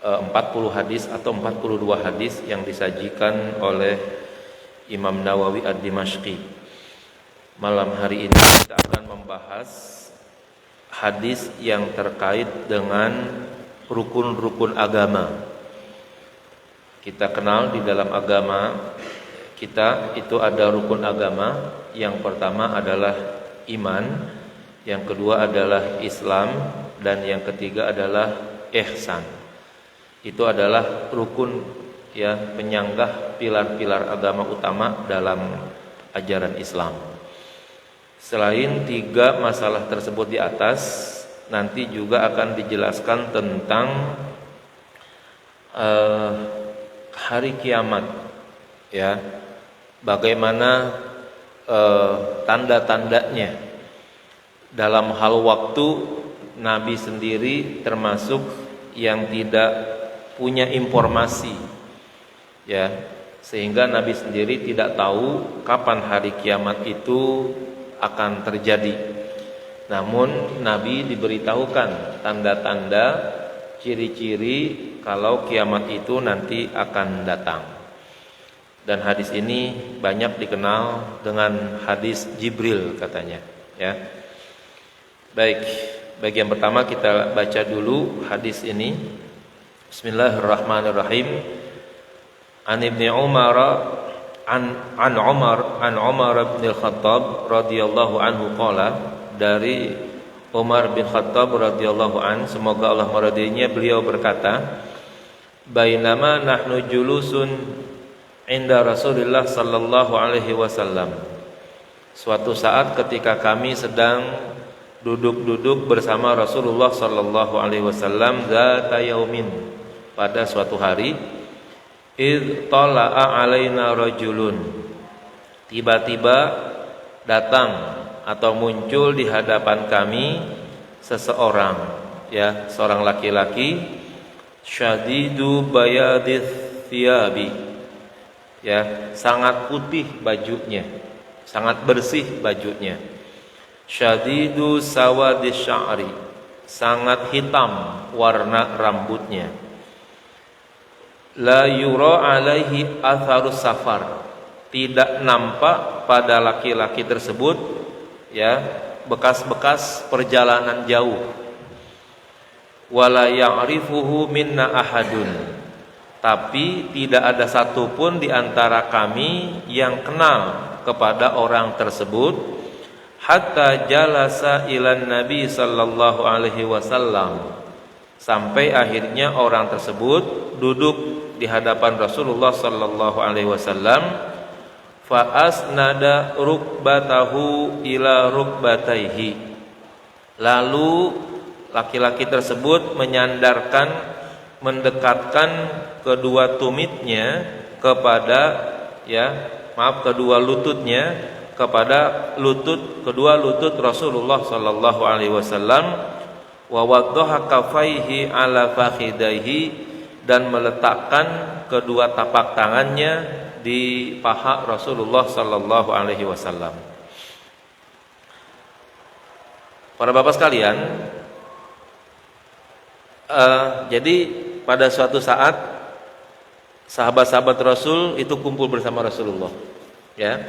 40 hadis atau 42 hadis yang disajikan oleh Imam Nawawi Ad-Dimashqi. Malam hari ini kita akan membahas hadis yang terkait dengan rukun-rukun agama. Kita kenal di dalam agama kita itu ada rukun agama. Yang pertama adalah iman, yang kedua adalah Islam, dan yang ketiga adalah ihsan. Itu adalah rukun, ya, penyanggah pilar-pilar agama utama dalam ajaran Islam. Selain tiga masalah tersebut di atas, nanti juga akan dijelaskan tentang hari kiamat, ya, bagaimana tanda-tandanya. Dalam hal waktu, Nabi sendiri termasuk yang tidak punya informasi, ya, sehingga Nabi sendiri tidak tahu kapan hari kiamat itu akan terjadi. Namun Nabi diberitahukan tanda-tanda, ciri-ciri kalau kiamat itu nanti akan datang. Dan hadis ini banyak dikenal dengan hadis Jibril katanya, ya. Baik, bagian pertama kita baca dulu hadis ini. Bismillahirrahmanirrahim. An Ibnu Umar an Umar bin Khattab radhiyallahu anhu qala, dari Umar bin Khattab radhiyallahu an, semoga Allah meridainya, beliau berkata, bainama nahnu julusun inda Rasulillah sallallahu alaihi wasallam. Suatu saat ketika kami sedang duduk-duduk bersama Rasulullah sallallahu alaihi wasallam, zata yaumin, pada suatu hari, id tala'a alaina rajulun, tiba-tiba datang atau muncul di hadapan kami seseorang, ya, seorang laki-laki, syadidu bayadith thiyabi, ya, sangat putih bajunya, sangat bersih bajunya, syadidu sawadis sya'ri, sangat hitam warna rambutnya, la yura alaihi atharus safar, tidak nampak pada laki-laki tersebut, ya, bekas-bekas perjalanan jauh, wala ya'rifuhu minna ahadun, tapi tidak ada satupun di antara kami yang kenal kepada orang tersebut, hatta jalasa ilan nabi sallallahu alaihi wasallam, sampai akhirnya orang tersebut duduk di hadapan Rasulullah sallallahu alaihi wasallam, fa asnada rukbatahu ila rukbataihi, lalu laki-laki tersebut menyandarkan, mendekatkan kedua tumitnya kepada, ya, maaf, kedua lututnya kepada kedua lutut Rasulullah sallallahu alaihi wasallam, wa waddaha kafaihi ala fakhidaihi, dan meletakkan kedua tapak tangannya di paha Rasulullah sallallahu alaihi wasallam. Para bapak sekalian, jadi pada suatu saat sahabat-sahabat Rasul itu kumpul bersama Rasulullah, ya.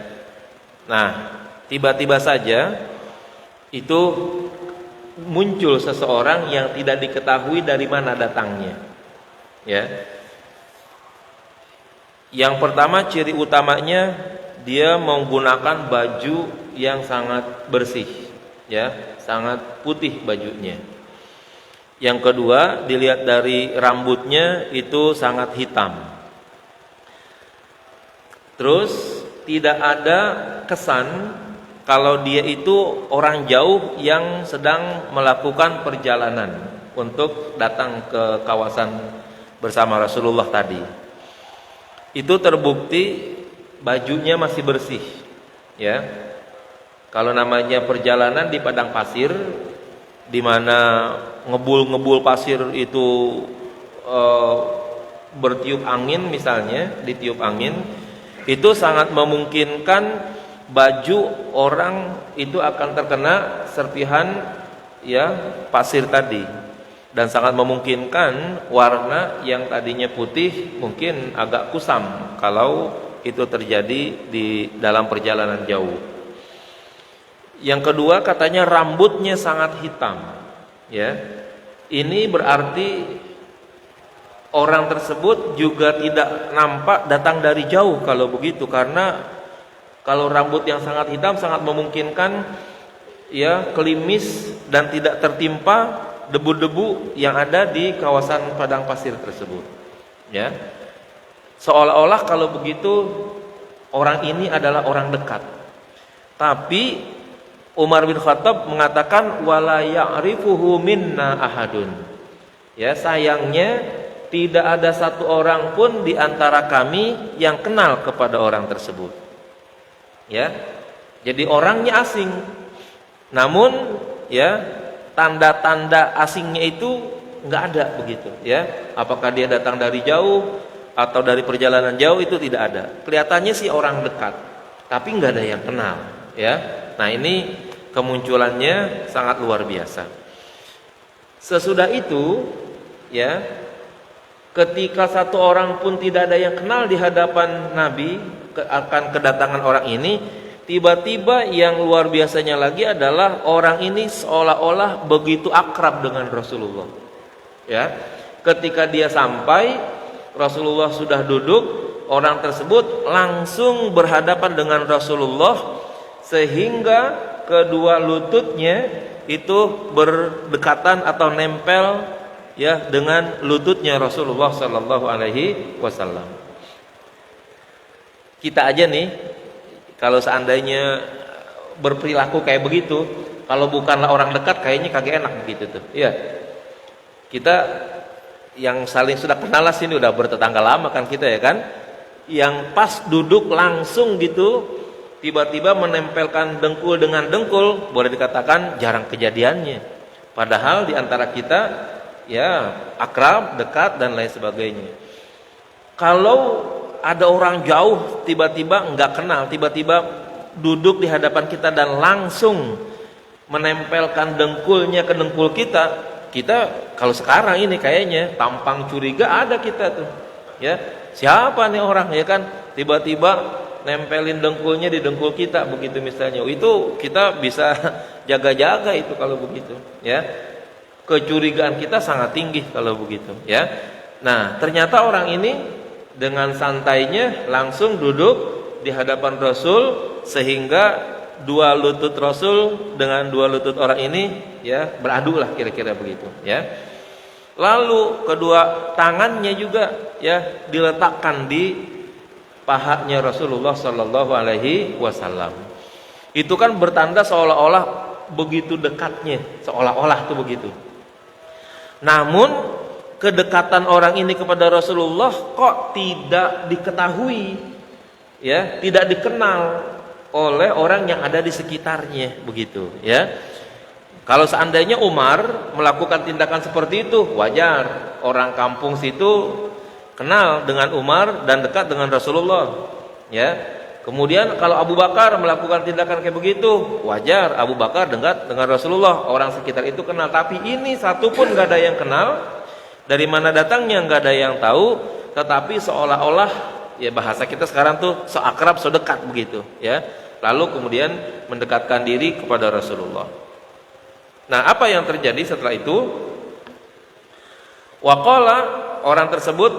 Nah, tiba-tiba saja itu muncul seseorang yang tidak diketahui dari mana datangnya, ya. Yang pertama, ciri utamanya dia menggunakan baju yang sangat bersih, ya, sangat putih bajunya. Yang kedua, dilihat dari rambutnya itu sangat hitam. Terus tidak ada kesan kalau dia itu orang jauh yang sedang melakukan perjalanan untuk datang ke kawasan bersama Rasulullah tadi. Itu terbukti bajunya masih bersih, ya. Kalau namanya perjalanan di padang pasir, di mana ngebul-ngebul pasir itu bertiup angin, misalnya ditiup angin, itu sangat memungkinkan baju orang itu akan terkena serpihan, ya, pasir tadi. dan sangat memungkinkan warna yang tadinya putih mungkin agak kusam kalau itu terjadi di dalam perjalanan jauh. Yang kedua, katanya rambutnya sangat hitam, ya. Ini berarti orang tersebut juga tidak nampak datang dari jauh kalau begitu, karena kalau rambut yang sangat hitam sangat memungkinkan ya klimis dan tidak tertimpa debu-debu yang ada di kawasan padang pasir tersebut, ya. Seolah-olah kalau begitu orang ini adalah orang dekat. Tapi Umar bin Khattab mengatakan wala ya'rifuhu minna ahadun. Ya, sayangnya tidak ada satu orang pun di antara kami yang kenal kepada orang tersebut. Ya. Jadi orangnya asing. Namun ya tanda-tanda asingnya itu nggak ada begitu, ya. Apakah dia datang dari jauh atau dari perjalanan jauh itu tidak ada. Kelihatannya sih orang dekat, tapi nggak ada yang kenal, ya. Nah, ini kemunculannya sangat luar biasa. Sesudah itu, ya, ketika satu orang pun tidak ada yang kenal di hadapan Nabi akan kedatangan orang ini, tiba-tiba yang luar biasanya lagi adalah orang ini seolah-olah begitu akrab dengan Rasulullah. Ya, ketika dia sampai, Rasulullah sudah duduk, orang tersebut langsung berhadapan dengan Rasulullah sehingga kedua lututnya itu berdekatan atau nempel ya dengan lututnya Rasulullah sallallahu alaihi wasallam. Kita aja nih kalau seandainya berperilaku kayak begitu, kalau bukanlah orang dekat kayaknya kagak enak begitu tuh. Iya. Kita yang saling sudah kenal sini udah bertetangga lama kan kita ya kan. Yang pas duduk langsung gitu tiba-tiba menempelkan dengkul dengan dengkul, boleh dikatakan jarang kejadiannya. Padahal di antara kita ya akrab, dekat dan lain sebagainya. Kalau ada orang jauh tiba-tiba nggak kenal, tiba-tiba duduk di hadapan kita dan langsung menempelkan dengkulnya ke dengkul kita, kalau sekarang ini kayaknya tampang curiga ada kita tuh, ya. Siapa nih orang, ya kan? Tiba-tiba nempelin dengkulnya di dengkul kita begitu misalnya. Itu kita bisa jaga-jaga itu kalau begitu, ya. Kecurigaan kita sangat tinggi kalau begitu, ya. Nah, ternyata orang ini dengan santainya langsung duduk di hadapan Rasul sehingga dua lutut Rasul dengan dua lutut orang ini ya beradu lah kira-kira begitu, ya. Lalu kedua tangannya juga ya diletakkan di pahanya Rasulullah sallallahu alaihi wasallam. Itu kan bertanda seolah-olah begitu dekatnya, seolah-olah tuh begitu. Namun kedekatan orang ini kepada Rasulullah kok tidak diketahui, ya, tidak dikenal oleh orang yang ada di sekitarnya begitu, ya. Kalau seandainya Umar melakukan tindakan seperti itu wajar, orang kampung situ kenal dengan Umar dan dekat dengan Rasulullah, ya. Kemudian kalau Abu Bakar melakukan tindakan kayak begitu wajar, Abu Bakar dekat dengan Rasulullah, orang sekitar itu kenal. Tapi ini satu pun nggak ada yang kenal. Dari mana datangnya nggak ada yang tahu, tetapi seolah-olah ya bahasa kita sekarang tuh seakrab, sedekat begitu, ya. Lalu kemudian mendekatkan diri kepada Rasulullah. Nah, apa yang terjadi setelah itu? Waqala, orang tersebut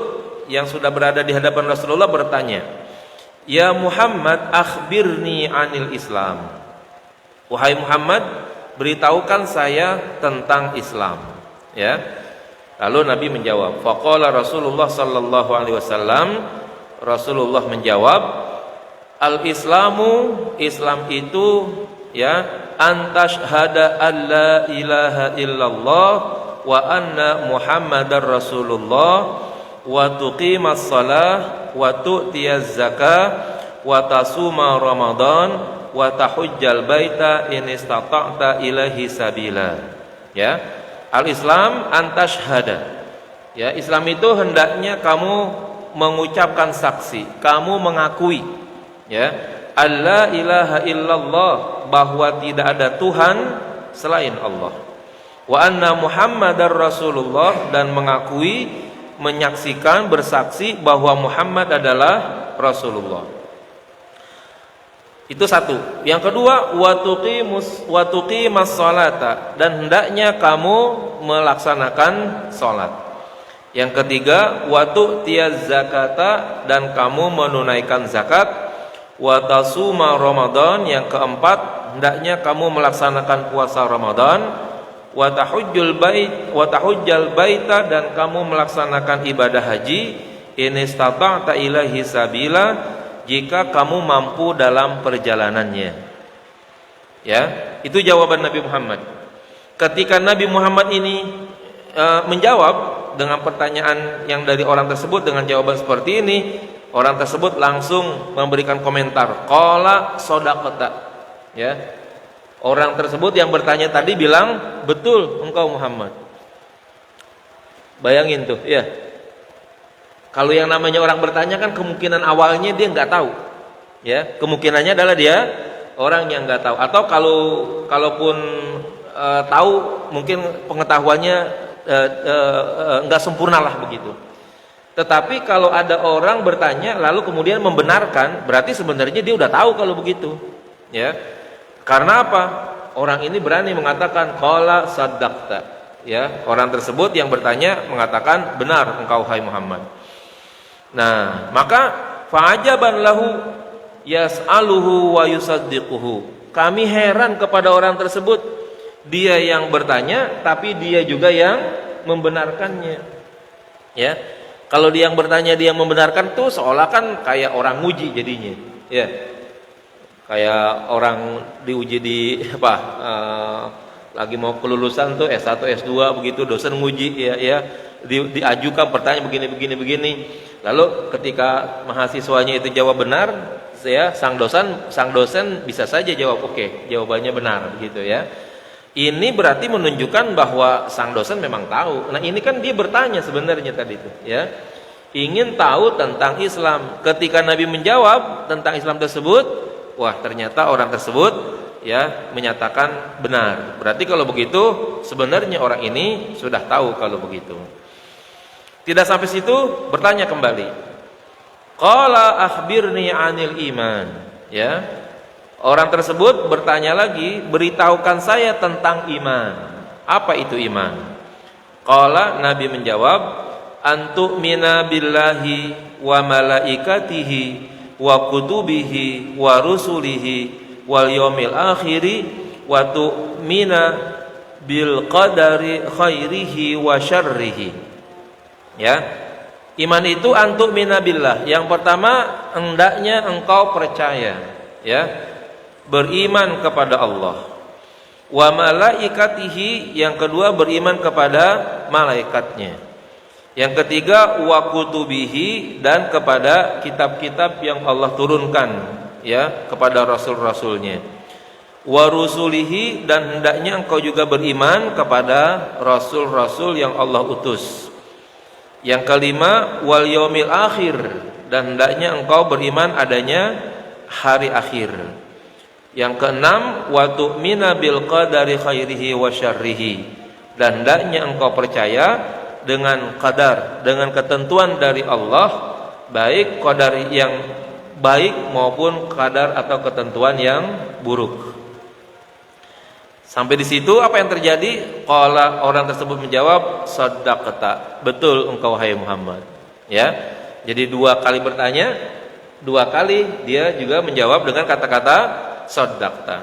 yang sudah berada di hadapan Rasulullah bertanya, "Ya Muhammad, akhbirni anil Islam." Wahai Muhammad, beritahukan saya tentang Islam, ya. Lalu Nabi menjawab, faqala Rasulullah sallallahu alaihi wasallam, Rasulullah menjawab, al-Islamu, Islam itu ya antashhada alla ilaha illallah wa anna Muhammadar Rasulullah wa tuqimas shalah wa tu'tiyaz zakah wa tasuma Ramadan wa tahujjal baita in istata'ta ilaihi sabila. Ya. Al-Islam antashhada. Ya, Islam itu hendaknya kamu mengucapkan saksi, kamu mengakui, ya, alla ilaha illallah, bahwa tidak ada Tuhan selain Allah. wa anna Muhammadar Rasulullah, dan mengakui, menyaksikan, bersaksi bahwa Muhammad adalah Rasulullah. Itu satu. Yang kedua, wa tuqimas sholata, dan hendaknya kamu melaksanakan salat. Yang ketiga, wa tu'tiyaz zakata, dan kamu menunaikan zakat. Wa tasuma Ramadan, yang keempat, hendaknya kamu melaksanakan puasa Ramadan. Wa tahujjal baita, dan kamu melaksanakan ibadah haji. In istata'ta ilaihi sabila, jika kamu mampu dalam perjalanannya. Ya, itu jawaban Nabi Muhammad. Ketika Nabi Muhammad ini menjawab dengan pertanyaan yang dari orang tersebut dengan jawaban seperti ini, orang tersebut langsung memberikan komentar, qala shadaqta. Ya. Orang tersebut yang bertanya tadi bilang, betul engkau Muhammad. Bayangin tuh, ya. Kalau yang namanya orang bertanya kan kemungkinan awalnya dia nggak tahu, ya. Kemungkinannya adalah dia orang yang nggak tahu, atau kalaupun tahu mungkin pengetahuannya nggak sempurna lah begitu. Tetapi kalau ada orang bertanya lalu kemudian membenarkan, berarti sebenarnya dia udah tahu kalau begitu, ya. Karena apa? Orang ini berani mengatakan qala saddaqta, ya. Orang tersebut yang bertanya mengatakan, benar engkau hai Muhammad. Nah, maka fa'ajaban lahu yas'aluhu wa yusaddiquhu. Kami heran kepada orang tersebut. Dia yang bertanya tapi dia juga yang membenarkannya. Ya. Kalau dia yang bertanya dia yang membenarkan tuh seolah kan kayak orang nguji jadinya. Ya. Kayak orang diuji di lagi mau kelulusan tuh S1 S2 begitu, dosen nguji ya diajukan pertanyaan begini. Lalu ketika mahasiswanya itu jawab benar, sang dosen bisa saja jawab oke, jawabannya benar begitu ya. Ini berarti menunjukkan bahwa sang dosen memang tahu. Nah, ini kan dia bertanya sebenarnya tadi itu ya. Ingin tahu tentang Islam. Ketika Nabi menjawab tentang Islam tersebut, wah, ternyata orang tersebut ya menyatakan benar. Berarti kalau begitu sebenarnya orang ini sudah tahu kalau begitu. Tidak sampai situ, bertanya kembali. Qala akhbirni 'anil iman. Ya. Orang tersebut bertanya lagi, beritahukan saya tentang iman. Apa itu iman? Qala, Nabi menjawab, antu'mina billahi wa malaikatihi wa kutubihi wa rusulihi wal yaumil akhiri wa tu'mina bil qadari khairihi wa syarrihi. Ya. Iman itu antu'mina billah. Yang pertama, hendaknya engkau percaya, ya. Beriman kepada Allah. Wa malaikatihi, yang kedua beriman kepada malaikatnya. Yang ketiga wa kutubihi, dan kepada kitab-kitab yang Allah turunkan ya kepada rasul-rasulnya. Wa rusulihi, dan hendaknya engkau juga beriman kepada rasul-rasul yang Allah utus. Yang kelima wal yaumil akhir, dan hendaknya engkau beriman adanya hari akhir. Yang keenam wa tu'mina bil qadari khairihi wa syarrihi, dan hendaknya engkau percaya dengan qadar, dengan ketentuan dari Allah, baik qadar yang baik maupun qadar atau ketentuan yang buruk. Sampai di situ apa yang terjadi? Qala, orang tersebut menjawab, shadaqta, betul engkau hai Muhammad. Ya. Jadi dua kali bertanya, dua kali dia juga menjawab dengan kata-kata shadaqta.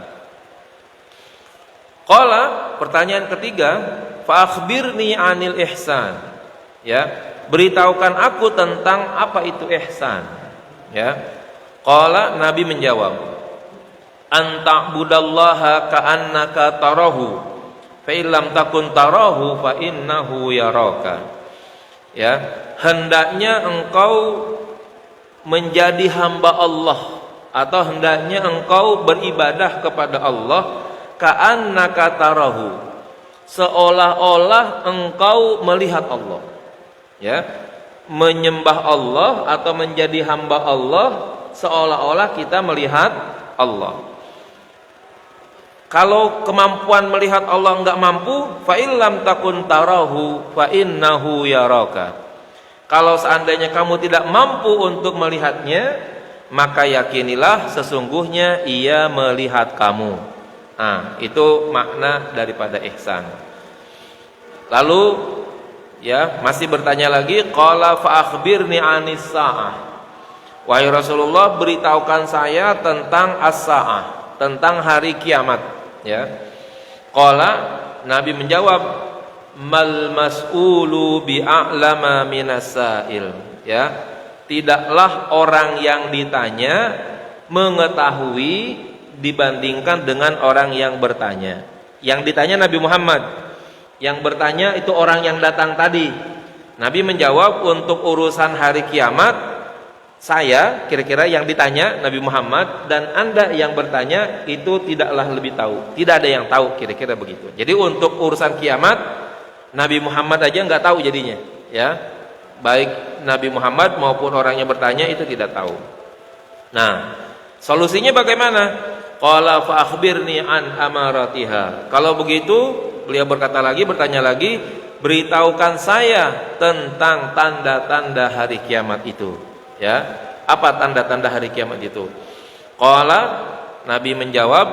Qala, pertanyaan ketiga, fa akhbirni 'anil ihsan. Ya, beritahukan aku tentang apa itu ihsan. Ya. Qala, Nabi menjawab, anta'budallaha ka'annaka tarahu fa illam takun tarahu fa innahu yaraka. Ya, hendaknya engkau menjadi hamba Allah, atau hendaknya engkau beribadah kepada Allah ka'annaka tarahu, seolah-olah engkau melihat Allah. Ya, menyembah Allah atau menjadi hamba Allah seolah-olah kita melihat Allah. Kalau kemampuan melihat Allah enggak mampu, fa illam takun tarahu fa innahu yaraka. Kalau seandainya kamu tidak mampu untuk melihatnya, maka yakinilah sesungguhnya ia melihat kamu. Nah, itu makna daripada ihsan. Lalu ya, masih bertanya lagi, qala fa akhbirni anis saah. Wahai Rasulullah, beritahukan saya tentang as-saah, tentang hari kiamat. Ya, qala, Nabi menjawab, mal mas'ulu bi'a'lama minas sa'il. Ya, tidaklah orang yang ditanya mengetahui dibandingkan dengan orang yang bertanya. Yang ditanya Nabi Muhammad, yang bertanya itu orang yang datang tadi. Nabi menjawab, untuk urusan hari kiamat saya, kira-kira yang ditanya Nabi Muhammad, dan Anda yang bertanya itu tidaklah lebih tahu. Tidak ada yang tahu, kira-kira begitu. Jadi untuk urusan kiamat Nabi Muhammad aja nggak tahu jadinya, ya. Baik Nabi Muhammad maupun orang yang bertanya itu tidak tahu. Nah, solusinya bagaimana? Qala fa akhbirni an amaratiha. Kalau begitu, beliau berkata lagi, bertanya lagi, beritahukan saya tentang tanda-tanda hari kiamat itu. Ya, apa tanda-tanda hari kiamat itu? Qala, Nabi menjawab,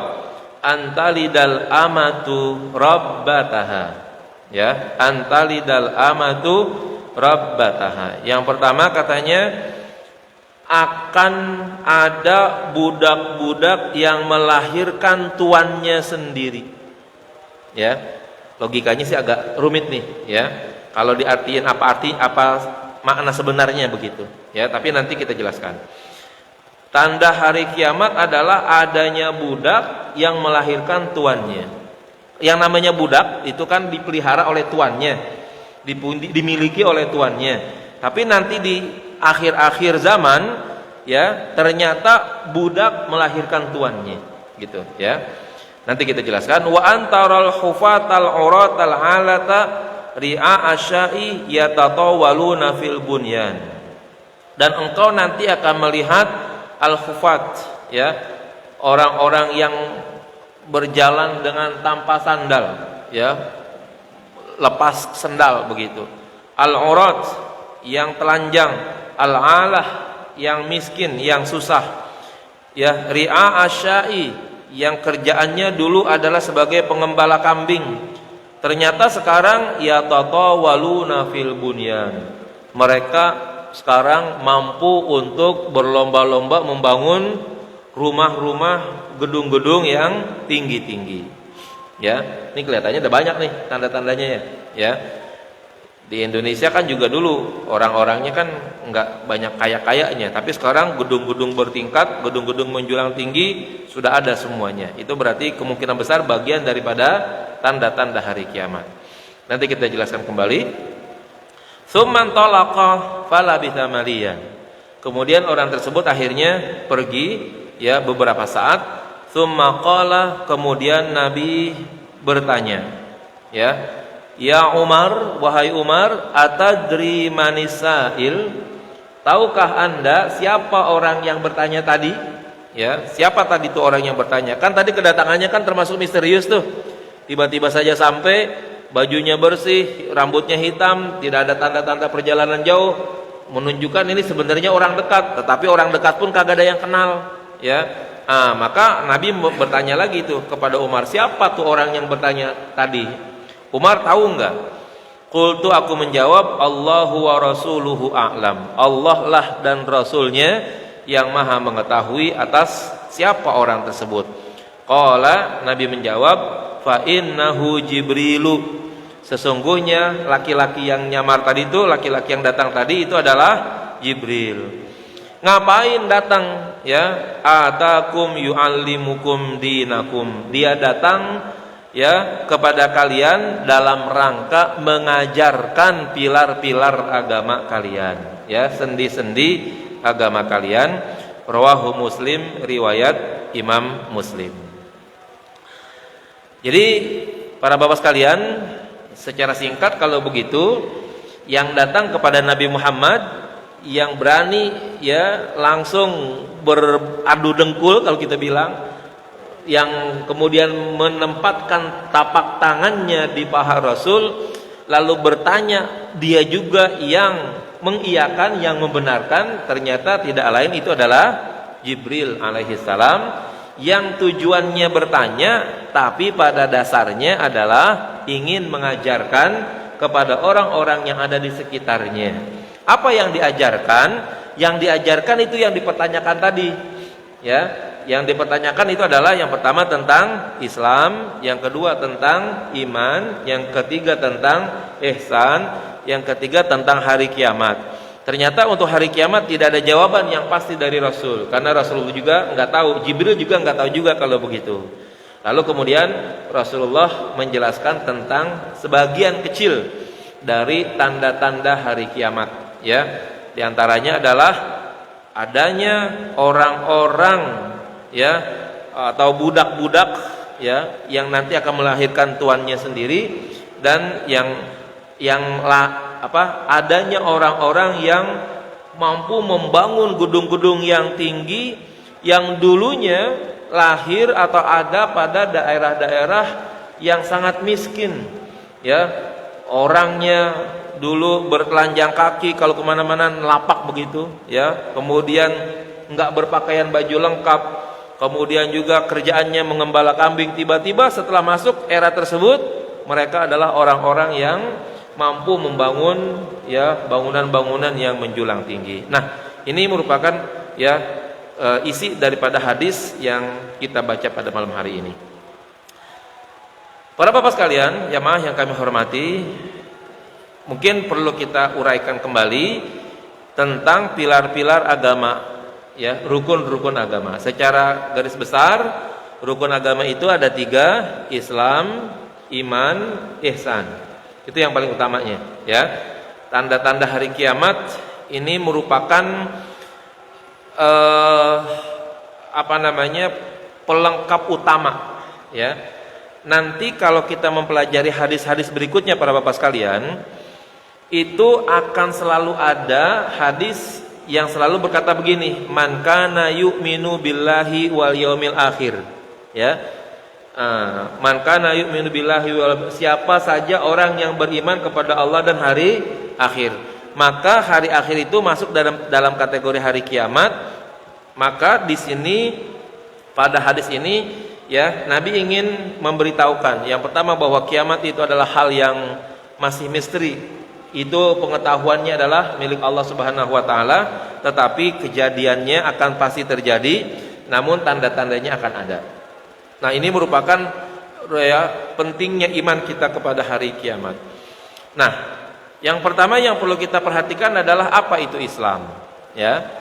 antalidal amatu rabbataha. Ya, antalidal amatu rabbataha. Yang pertama katanya, akan ada budak-budak yang melahirkan tuannya sendiri. Ya, logikanya sih agak rumit nih, ya. Kalau diartiin apa makna sebenarnya begitu, ya, tapi nanti kita jelaskan. Tanda hari kiamat adalah adanya budak yang melahirkan tuannya. Yang namanya budak itu kan dipelihara oleh tuannya, dimiliki oleh tuannya. Tapi nanti di akhir-akhir zaman, ya, ternyata budak melahirkan tuannya, gitu, ya. Nanti kita jelaskan. Wa antaral hufatal uratal alata ri'a asyai yatatawaluna fil bunyan. Dan engkau nanti akan melihat al-hufat, ya, orang-orang yang berjalan dengan tanpa sandal, ya, lepas sendal begitu. Al-urat yang telanjang, al-alah yang miskin, yang susah, ya, ri'a asyai yang kerjaannya dulu adalah sebagai pengembala kambing. Ternyata sekarang ya tatawaluna fil bunyan. Mereka sekarang mampu untuk berlomba-lomba membangun rumah-rumah, gedung-gedung yang tinggi-tinggi. Ya, ini kelihatannya ada banyak nih tanda-tandanya, ya. Ya. Di Indonesia kan juga dulu orang-orangnya kan nggak banyak kaya-kayanya, tapi sekarang gedung-gedung bertingkat, gedung-gedung menjulang tinggi sudah ada semuanya. Itu berarti kemungkinan besar bagian daripada tanda-tanda hari kiamat. Nanti kita jelaskan kembali. Tsumman talaqa falabitha maliyan. Kemudian orang tersebut akhirnya pergi, ya, beberapa saat. Tsumma qala, kemudian Nabi bertanya, ya, ya Umar, wahai Umar, atadri manisail? Tahukah Anda siapa orang yang bertanya tadi? Ya, siapa tadi itu orang yang bertanya? Kan tadi kedatangannya kan termasuk misterius tuh. Tiba-tiba saja sampai, bajunya bersih, rambutnya hitam, tidak ada tanda-tanda perjalanan jauh, menunjukkan ini sebenarnya orang dekat. Tetapi orang dekat pun kagak ada yang kenal, ya. Maka Nabi bertanya lagi tuh kepada Umar, siapa tuh orang yang bertanya tadi? Umar tahu enggak? Qultu, aku menjawab, Allahu wa rasuluhu a'lam. Allah lah dan Rasulnya yang maha mengetahui atas siapa orang tersebut. Qala, Nabi menjawab, fa innahu Jibrilu. Sesungguhnya laki-laki yang nyamar tadi itu, laki-laki yang datang tadi itu adalah Jibril. Ngapain datang? Ya, atakum yu'allimukum dinakum. Dia datang, ya, kepada kalian dalam rangka mengajarkan pilar-pilar agama kalian, ya, sendi-sendi agama kalian. Rawahu Muslim, riwayat Imam Muslim. Jadi para bapak sekalian, secara singkat kalau begitu, yang datang kepada Nabi Muhammad, yang berani, ya, langsung beradu dengkul kalau kita bilang, yang kemudian menempatkan tapak tangannya di paha Rasul, lalu bertanya, dia juga yang mengiyakan, yang membenarkan. Ternyata tidak lain itu adalah Jibril alaihi salam, yang tujuannya bertanya tapi pada dasarnya adalah ingin mengajarkan kepada orang-orang yang ada di sekitarnya. Apa yang diajarkan? Yang diajarkan itu yang dipertanyakan tadi, ya. Yang dipertanyakan itu adalah yang pertama tentang Islam, yang kedua tentang iman, yang ketiga tentang ihsan, yang ketiga tentang hari kiamat. Ternyata untuk hari kiamat tidak ada jawaban yang pasti dari Rasul, karena Rasul juga nggak tahu, Jibril juga nggak tahu juga kalau begitu. Lalu kemudian Rasulullah menjelaskan tentang sebagian kecil dari tanda-tanda hari kiamat, ya. Di antaranya adalah adanya orang-orang, ya, atau budak-budak, ya, yang nanti akan melahirkan tuannya sendiri, dan adanya orang-orang yang mampu membangun gedung-gedung yang tinggi yang dulunya lahir atau ada pada daerah-daerah yang sangat miskin, ya. Orangnya dulu bertelanjang kaki, kalau kemana-mana lapak begitu, ya. Kemudian nggak berpakaian baju lengkap, kemudian juga kerjaannya mengembala kambing. Tiba-tiba setelah masuk era tersebut, mereka adalah orang-orang yang mampu membangun, ya, bangunan-bangunan yang menjulang tinggi. Nah, ini merupakan, ya, isi daripada hadis yang kita baca pada malam hari ini. Para bapak sekalian, jamaah yang kami hormati, mungkin perlu kita uraikan kembali tentang pilar-pilar agama, ya, rukun-rukun agama. Secara garis besar, rukun agama itu ada 3: Islam, iman, ihsan. Itu yang paling utamanya, ya. Tanda-tanda hari kiamat ini merupakan pelengkap utama, ya. Nanti kalau kita mempelajari hadis-hadis berikutnya para bapak sekalian, itu akan selalu ada hadis yang selalu berkata begini, man kana yu'minu billahi wal yaumil akhir, ya. Man kana yu'minu billahi wal, siapa saja orang yang beriman kepada Allah dan hari akhir, maka hari akhir itu masuk dalam kategori hari kiamat. Maka di sini pada hadis ini, ya, Nabi ingin memberitahukan yang pertama bahwa kiamat itu adalah hal yang masih misteri. Itu pengetahuannya adalah milik Allah Subhanahu wa taala, tetapi kejadiannya akan pasti terjadi, namun tanda-tandanya akan ada. Nah, ini merupakan, ya, pentingnya iman kita kepada hari kiamat. Nah, yang pertama yang perlu kita perhatikan adalah apa itu Islam, ya.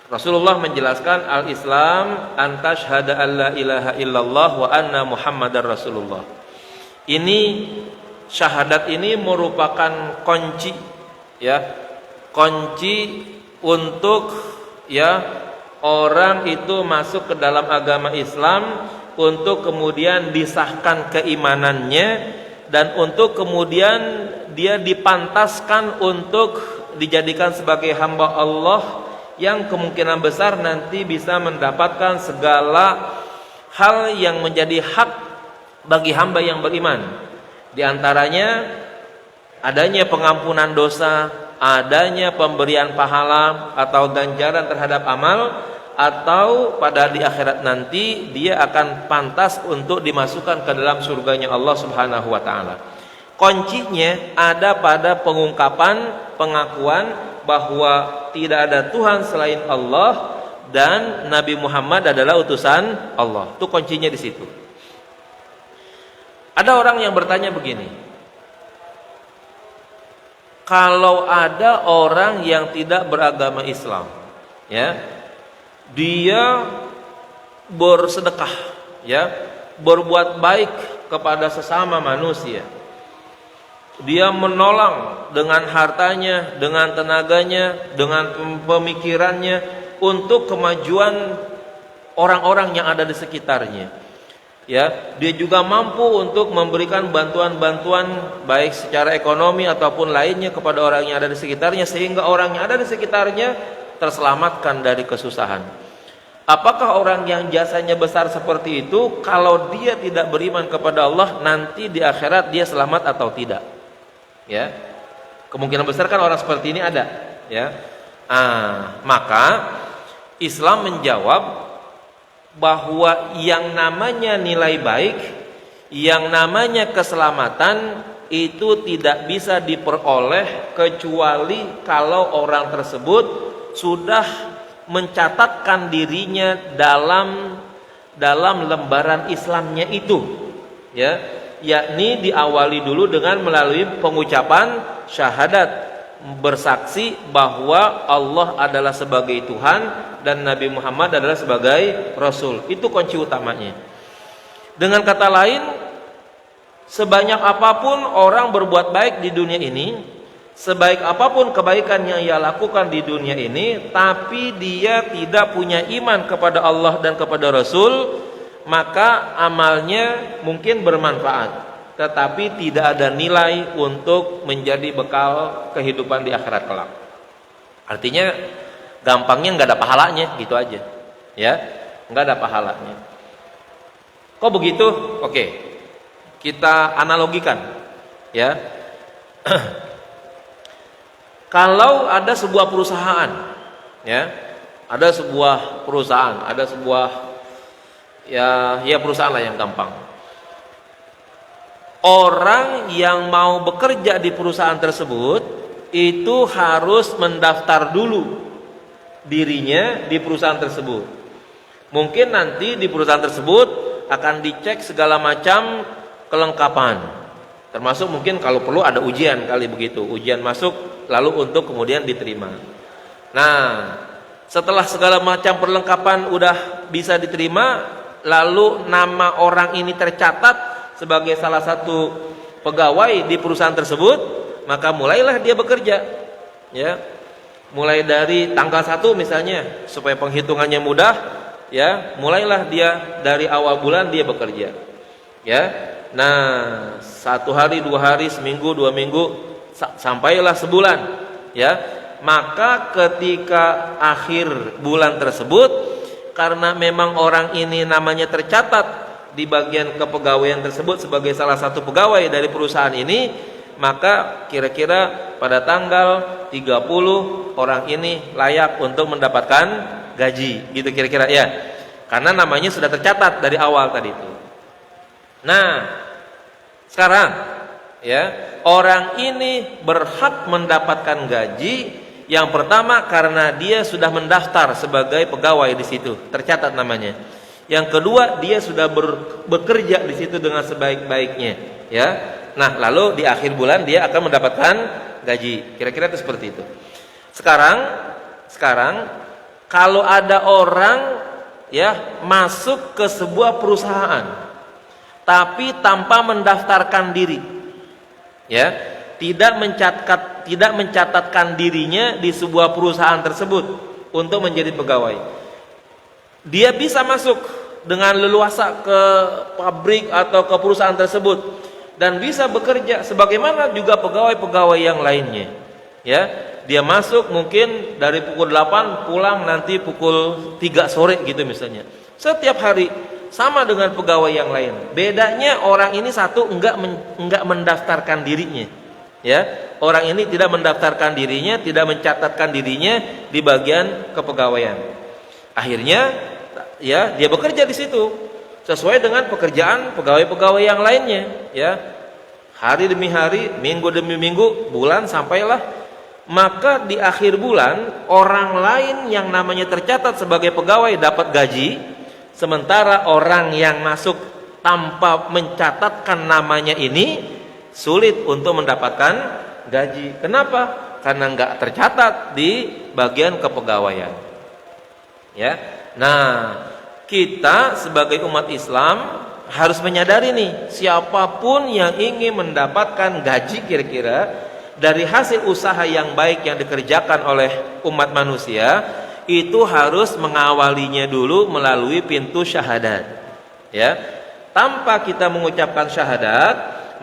Rasulullah menjelaskan, al-Islam an tashhada alla ilaha illallah wa anna Muhammadar Rasulullah. Ini syahadat ini merupakan kunci, ya, kunci untuk, ya, orang itu masuk ke dalam agama Islam, untuk kemudian disahkan keimanannya, dan untuk kemudian dia dipantaskan untuk dijadikan sebagai hamba Allah yang kemungkinan besar nanti bisa mendapatkan segala hal yang menjadi hak bagi hamba yang beriman. Di antaranya adanya pengampunan dosa, adanya pemberian pahala atau ganjaran terhadap amal, atau pada di akhirat nanti dia akan pantas untuk dimasukkan ke dalam surganya Allah Subhanahu wa taala. Kuncinya ada pada pengungkapan, pengakuan bahwa tidak ada Tuhan selain Allah dan Nabi Muhammad adalah utusan Allah. Itu kuncinya di situ. Ada orang yang bertanya begini, kalau ada orang yang tidak beragama Islam, ya, dia bersedekah, ya, berbuat baik kepada sesama manusia, dia menolong dengan hartanya, dengan tenaganya, dengan pemikirannya untuk kemajuan orang-orang yang ada di sekitarnya, ya, dia juga mampu untuk memberikan bantuan-bantuan baik secara ekonomi ataupun lainnya kepada orang yang ada di sekitarnya, sehingga orang yang ada di sekitarnya terselamatkan dari kesusahan. Apakah orang yang jasanya besar seperti itu, kalau dia tidak beriman kepada Allah, nanti di akhirat dia selamat atau tidak? Ya, kemungkinan besar kan orang seperti ini ada. Ya, maka Islam menjawab bahwa yang namanya nilai baik, yang namanya keselamatan itu tidak bisa diperoleh kecuali kalau orang tersebut sudah mencatatkan dirinya dalam lembaran Islamnya itu, ya, yakni diawali dulu dengan melalui pengucapan syahadat, bersaksi bahwa Allah adalah sebagai Tuhan dan Nabi Muhammad adalah sebagai Rasul. Itu kunci utamanya. Dengan kata lain, sebanyak apapun orang berbuat baik di dunia ini, sebaik apapun kebaikan yang ia lakukan di dunia ini, tapi dia tidak punya iman kepada Allah dan kepada Rasul, maka amalnya mungkin bermanfaat, tetapi tidak ada nilai untuk menjadi bekal kehidupan di akhirat kelak. Artinya gampangnya nggak ada pahalanya, gitu aja, ya, nggak ada pahalanya. Kok begitu? Oke, kita analogikan, ya. Kalau ada sebuah perusahaan, ya, ada sebuah perusahaan, ada sebuah ya perusahaan lah yang gampang. Orang yang mau bekerja di perusahaan tersebut itu harus mendaftar dulu dirinya di perusahaan tersebut. Mungkin nanti di perusahaan tersebut akan dicek segala macam kelengkapan, termasuk mungkin kalau perlu ada ujian kali begitu, ujian masuk lalu untuk kemudian diterima. Nah, setelah segala macam perlengkapan udah bisa diterima, lalu nama orang ini tercatat sebagai salah satu pegawai di perusahaan tersebut, maka mulailah dia bekerja, ya. Mulai dari tanggal 1 misalnya, supaya penghitungannya mudah, ya, mulailah dia dari awal bulan dia bekerja, ya. Nah, 1 hari, 2 hari, seminggu, 2 minggu, sampailah sebulan, ya. Maka ketika akhir bulan tersebut, karena memang orang ini namanya tercatat di bagian kepegawaian tersebut sebagai salah satu pegawai dari perusahaan ini, maka kira-kira pada tanggal 30 orang ini layak untuk mendapatkan gaji, gitu kira-kira, ya. Karena namanya sudah tercatat dari awal tadi itu. Nah, sekarang, ya, orang ini berhak mendapatkan gaji yang pertama karena dia sudah mendaftar sebagai pegawai di situ, tercatat namanya. Yang kedua, dia sudah bekerja di situ dengan sebaik-baiknya, ya. Nah, lalu di akhir bulan dia akan mendapatkan gaji. Kira-kira itu seperti itu. Sekarang kalau ada orang, ya, masuk ke sebuah perusahaan tapi tanpa mendaftarkan diri, ya, tidak mencatatkan dirinya di sebuah perusahaan tersebut untuk menjadi pegawai. Dia bisa masuk dengan leluasa ke pabrik atau ke perusahaan tersebut dan bisa bekerja sebagaimana juga pegawai-pegawai yang lainnya, ya. Dia masuk mungkin dari pukul 8 pulang nanti pukul 3 sore gitu misalnya. Setiap hari sama dengan pegawai yang lain. Bedanya orang ini satu enggak mendaftarkan dirinya, ya. Orang ini tidak mendaftarkan dirinya, tidak mencatatkan dirinya di bagian kepegawaian. Akhirnya, ya, dia bekerja di situ sesuai dengan pekerjaan pegawai-pegawai yang lainnya, ya. Hari demi hari, minggu demi minggu, bulan sampailah. Maka di akhir bulan orang lain yang namanya tercatat sebagai pegawai dapat gaji, sementara orang yang masuk tanpa mencatatkan namanya ini sulit untuk mendapatkan gaji. Kenapa? Karena nggak tercatat di bagian kepegawaian, ya. Nah, kita sebagai umat Islam harus menyadari nih, siapapun yang ingin mendapatkan gaji kira-kira dari hasil usaha yang baik yang dikerjakan oleh umat manusia, itu harus mengawalinya dulu melalui pintu syahadat, ya. Tanpa kita mengucapkan syahadat,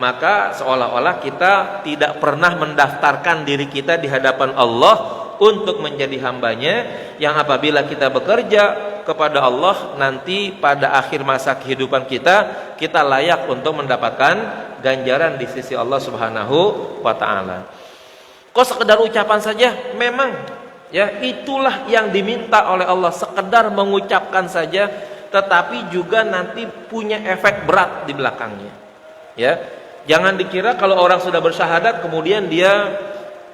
maka seolah-olah kita tidak pernah mendaftarkan diri kita di hadapan Allah untuk menjadi hambanya, yang apabila kita bekerja kepada Allah, nanti pada akhir masa kehidupan kita layak untuk mendapatkan ganjaran di sisi Allah Subhanahu wa taala. Kok sekedar ucapan saja? Memang ya, itulah yang diminta oleh Allah, sekedar mengucapkan saja, tetapi juga nanti punya efek berat di belakangnya. Ya, jangan dikira kalau orang sudah bersyahadat kemudian dia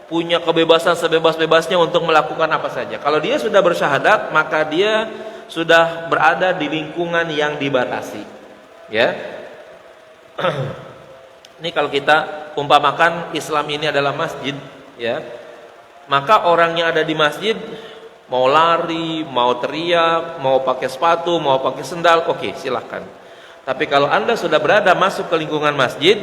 punya kebebasan sebebas-bebasnya untuk melakukan apa saja. Kalau dia sudah bersyahadat, maka dia sudah berada di lingkungan yang dibatasi. Ya. Ini kalau kita umpamakan Islam ini adalah masjid, ya. Maka orang yang ada di masjid mau lari, mau teriak, mau pakai sepatu, mau pakai sendal, oke, silahkan. Tapi kalau Anda sudah berada masuk ke lingkungan masjid,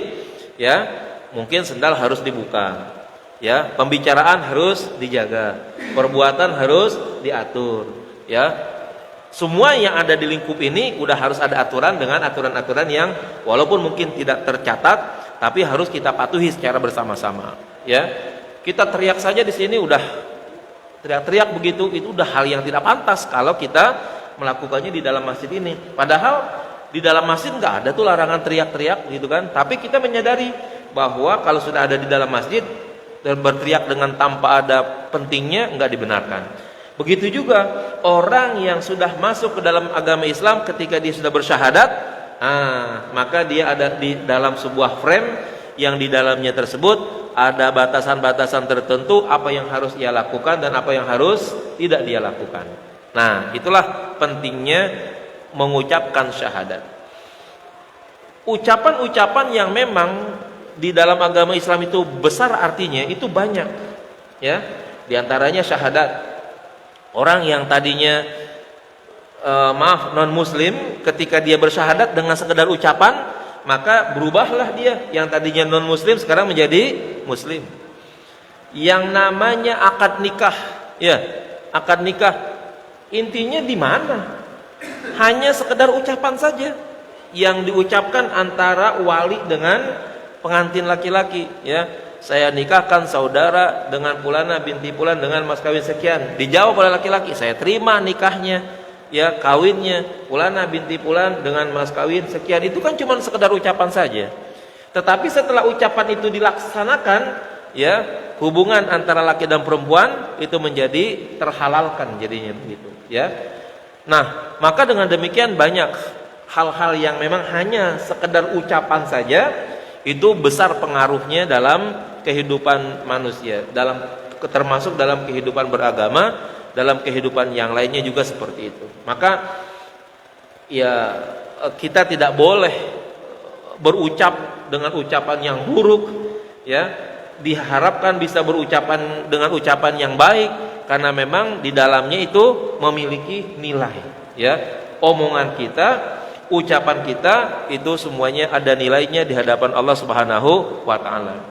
ya, mungkin sendal harus dibuka. Ya, pembicaraan harus dijaga, perbuatan harus diatur. Ya, semua yang ada di lingkup ini udah harus ada aturan dengan aturan-aturan yang walaupun mungkin tidak tercatat, tapi harus kita patuhi secara bersama-sama. Ya, kita teriak saja di sini udah teriak-teriak begitu, itu udah hal yang tidak pantas kalau kita melakukannya di dalam masjid ini. Padahal di dalam masjid nggak ada tuh larangan teriak-teriak gitu kan. Tapi kita menyadari bahwa kalau sudah ada di dalam masjid dan berteriak dengan tanpa ada pentingnya nggak dibenarkan. Begitu juga orang yang sudah masuk ke dalam agama Islam ketika dia sudah bersyahadat, maka dia ada di dalam sebuah frame yang di dalamnya tersebut ada batasan-batasan tertentu apa yang harus ia lakukan dan apa yang harus tidak dia lakukan. Nah, itulah pentingnya mengucapkan syahadat. Ucapan-ucapan yang memang di dalam agama Islam itu besar artinya, itu banyak. Ya, di antaranya syahadat. Orang yang tadinya non muslim, ketika dia bersyahadat dengan sekedar ucapan, maka berubahlah dia, yang tadinya non muslim sekarang menjadi muslim. Yang namanya akad nikah, ya, akad nikah intinya di mana? Hanya sekedar ucapan saja yang diucapkan antara wali dengan pengantin laki-laki, ya. Saya nikahkan saudara dengan Fulana binti Fulan dengan mas kawin sekian. Dijawab oleh laki-laki, saya terima nikahnya, ya, kawinnya Fulana binti Fulan dengan mas kawin sekian. Itu kan cuma sekedar ucapan saja. Tetapi setelah ucapan itu dilaksanakan, ya, hubungan antara laki dan perempuan itu menjadi terhalalkan jadinya begitu, ya. Nah, maka dengan demikian banyak hal-hal yang memang hanya sekedar ucapan saja itu besar pengaruhnya dalam kehidupan manusia, termasuk dalam kehidupan beragama, dalam kehidupan yang lainnya juga seperti itu. Maka ya, kita tidak boleh berucap dengan ucapan yang buruk, ya. Diharapkan bisa berucapan dengan ucapan yang baik, karena memang di dalamnya itu memiliki nilai, ya. Omongan kita, ucapan kita itu semuanya ada nilainya di hadapan Allah Subhanahu wa taala.